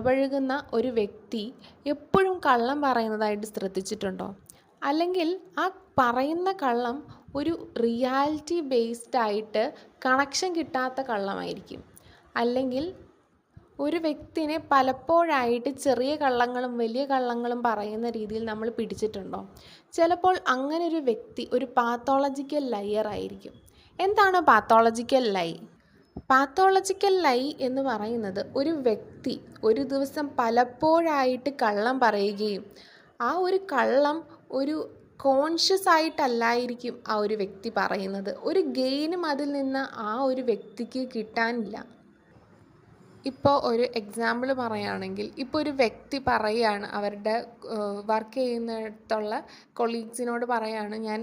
ഇടപഴകുന്ന ഒരു വ്യക്തി എപ്പോഴും കള്ളം പറയുന്നതായിട്ട് ശ്രദ്ധിച്ചിട്ടുണ്ടോ? അല്ലെങ്കിൽ ആ പറയുന്ന കള്ളം ഒരു റിയാലിറ്റി ബേസ്ഡ് ആയിട്ട് കണക്ഷൻ കിട്ടാത്ത കള്ളമായിരിക്കും. അല്ലെങ്കിൽ ഒരു വ്യക്തിനെ പലപ്പോഴായിട്ട് ചെറിയ കള്ളങ്ങളും വലിയ കള്ളങ്ങളും പറയുന്ന രീതിയിൽ നമ്മൾ പിടിച്ചിട്ടുണ്ടോ? ചിലപ്പോൾ അങ്ങനെ ഒരു വ്യക്തി ഒരു പാത്തോളജിക്കൽ ലയർ ആയിരിക്കും. എന്താണ് പാത്തോളജിക്കൽ ലൈ? പാത്തോളജിക്കൽ ലൈ എന്ന് പറയുന്നത് ഒരു വ്യക്തി ഒരു ദിവസം പലപ്പോഴായിട്ട് കള്ളം പറയുകയും ആ ഒരു കള്ളം ഒരു കോൺഷ്യസ് ആയിട്ടല്ലായിരിക്കും ആ ഒരു വ്യക്തി പറയുന്നത്. ഒരു ഗെയിനും അതിൽ നിന്ന് ആ ഒരു വ്യക്തിക്ക് കിട്ടാനില്ല. ഇപ്പോൾ ഒരു എക്സാമ്പിൾ പറയുകയാണെങ്കിൽ, ഇപ്പോൾ ഒരു വ്യക്തി പറയുകയാണ് അവരുടെ വർക്ക് ചെയ്യുന്നിടത്തുള്ള കൊളീഗ്സിനോട് പറയുകയാണ്, ഞാൻ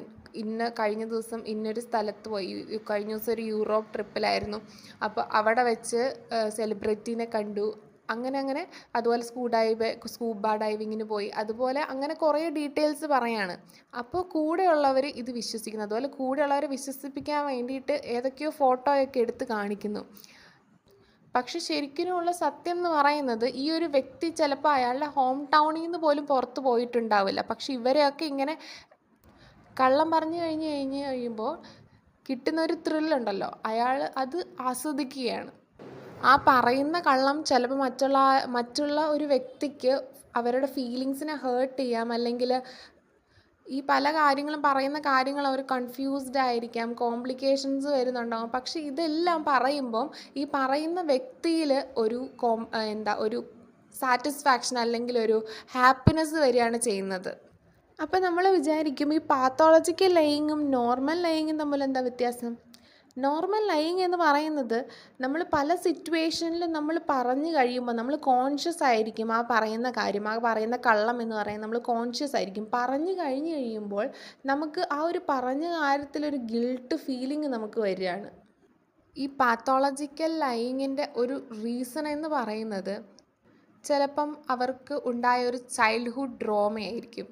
കഴിഞ്ഞ ദിവസം ഇന്നൊരു സ്ഥലത്ത് പോയി. കഴിഞ്ഞ ദിവസം ഒരു യൂറോപ്പ് ട്രിപ്പിലായിരുന്നു. അപ്പോൾ അവിടെ വെച്ച് സെലിബ്രിറ്റീനെ കണ്ടു. അങ്ങനെ അതുപോലെ സ്കൂബ ഡൈവിങ്ങിന് പോയി. അതുപോലെ അങ്ങനെ കുറേ ഡീറ്റെയിൽസ് പറയാണ്. അപ്പോൾ കൂടെയുള്ളവർ ഇത് വിശ്വസിക്കുന്നു. അതുപോലെ കൂടെയുള്ളവരെ വിശ്വസിപ്പിക്കാൻ വേണ്ടിയിട്ട് ഏതൊക്കെയോ ഫോട്ടോയൊക്കെ എടുത്ത് കാണിക്കുന്നു. പക്ഷെ ശരിക്കുമുള്ള സത്യം എന്ന് പറയുന്നത്, ഈ ഒരു വ്യക്തി ചിലപ്പോൾ അയാളുടെ ഹോം ടൗണിൽ നിന്ന് പോലും പുറത്ത് പോയിട്ടുണ്ടാവില്ല. പക്ഷെ ഇവരെയൊക്കെ ഇങ്ങനെ കള്ളം പറഞ്ഞു കഴിയുമ്പോൾ കിട്ടുന്നൊരു ത്രില്ലുണ്ടല്ലോ, അയാൾ അത് ആസ്വദിക്കുകയാണ്. ആ പറയുന്ന കള്ളം ചിലപ്പോൾ മറ്റുള്ള ഒരു വ്യക്തിക്ക് അവരുടെ ഫീലിങ്സിനെ ഹേർട്ട് ചെയ്യാം. അല്ലെങ്കിൽ ഈ പല കാര്യങ്ങളും പറയുന്ന കാര്യങ്ങൾ അവർ കൺഫ്യൂസ്ഡ് ആയിരിക്കാം, കോംപ്ലിക്കേഷൻസ് വരുന്നുണ്ടാകും. പക്ഷെ ഇതെല്ലാം പറയുമ്പം ഈ പറയുന്ന വ്യക്തിയിൽ ഒരു ഒരു സാറ്റിസ്ഫാക്ഷൻ അല്ലെങ്കിൽ ഒരു ഹാപ്പിനെസ് വരികയാണ് ചെയ്യുന്നത്. അപ്പോൾ നമ്മൾ വിചാരിക്കും, ഈ പാത്തോളജിക്കൽ ലൈയിങ്ങും നോർമൽ ലൈയിങ്ങും തമ്മിൽ എന്താ വ്യത്യാസം? നോർമൽ ലൈയിങ് എന്ന് പറയുന്നത്, നമ്മൾ പല സിറ്റുവേഷനിലും നമ്മൾ പറഞ്ഞു കഴിയുമ്പോൾ നമ്മൾ കോൺഷ്യസ് ആയിരിക്കും. ആ പറയുന്ന കാര്യം, ആ പറയുന്ന കള്ളം എന്ന് പറയുന്നത് നമ്മൾ കോൺഷ്യസ് ആയിരിക്കും. പറഞ്ഞു കഴിയുമ്പോൾ നമുക്ക് ആ ഒരു പറഞ്ഞ കാര്യത്തിലൊരു ഗിൽട്ട് ഫീലിംഗ് നമുക്ക് വരികയാണ്. ഈ പാത്തോളജിക്കൽ ലൈയിങ്ങിൻ്റെ ഒരു റീസൺ എന്ന് പറയുന്നത്, ചിലപ്പം അവർക്ക് ഉണ്ടായ ഒരു ചൈൽഡ്ഹുഡ് ട്രോമയായിരിക്കും.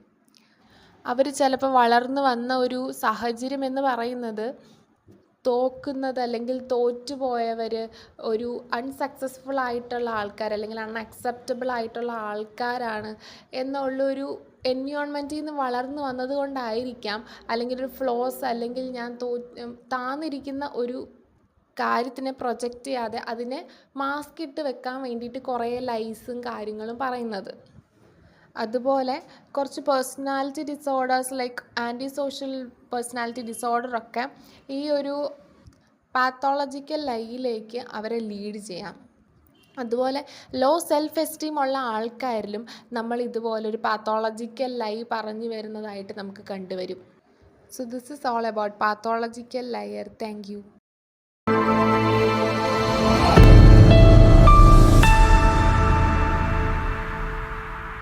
അവർ ചിലപ്പോൾ വളർന്നു വന്ന ഒരു സാഹചര്യം എന്ന് പറയുന്നത്, തോക്കുന്നത് അല്ലെങ്കിൽ തോറ്റുപോയവർ, ഒരു അൺസക്സസ്ഫുൾ ആയിട്ടുള്ള ആൾക്കാർ അല്ലെങ്കിൽ അൺഅക്സെപ്റ്റബിൾ ആയിട്ടുള്ള ആൾക്കാരാണ് എന്നുള്ളൊരു എൻവയോൺമെൻറ്റിൽ നിന്ന് വളർന്നു വന്നതുകൊണ്ടായിരിക്കാം. അല്ലെങ്കിൽ ഒരു ഫ്ലോസ്, അല്ലെങ്കിൽ ഞാൻ താന്നിരിക്കുന്ന ഒരു കാര്യത്തിനെ പ്രൊജക്റ്റ് ചെയ്യാതെ അതിനെ മാസ്ക് ഇട്ട് വെക്കാൻ വേണ്ടിയിട്ട് കുറേ ലൈസും കാര്യങ്ങളും പറയുന്നത്. അതുപോലെ കുറച്ച് personality disorders like anti social personality ഡിസോർഡറൊക്കെ ഈ ഒരു പാത്തോളജിക്കൽ ലൈയിലേക്ക് അവരെ ലീഡ് ചെയ്യാം. അതുപോലെ ലോ സെൽഫ് എസ്റ്റീം ഉള്ള ആൾക്കാരിലും നമ്മൾ ഇതുപോലൊരു പാത്തോളജിക്കൽ ലൈ പറഞ്ഞു വരുന്നതായിട്ട് നമുക്ക് കണ്ടുവരും. So this is all about pathological liar. Thank U.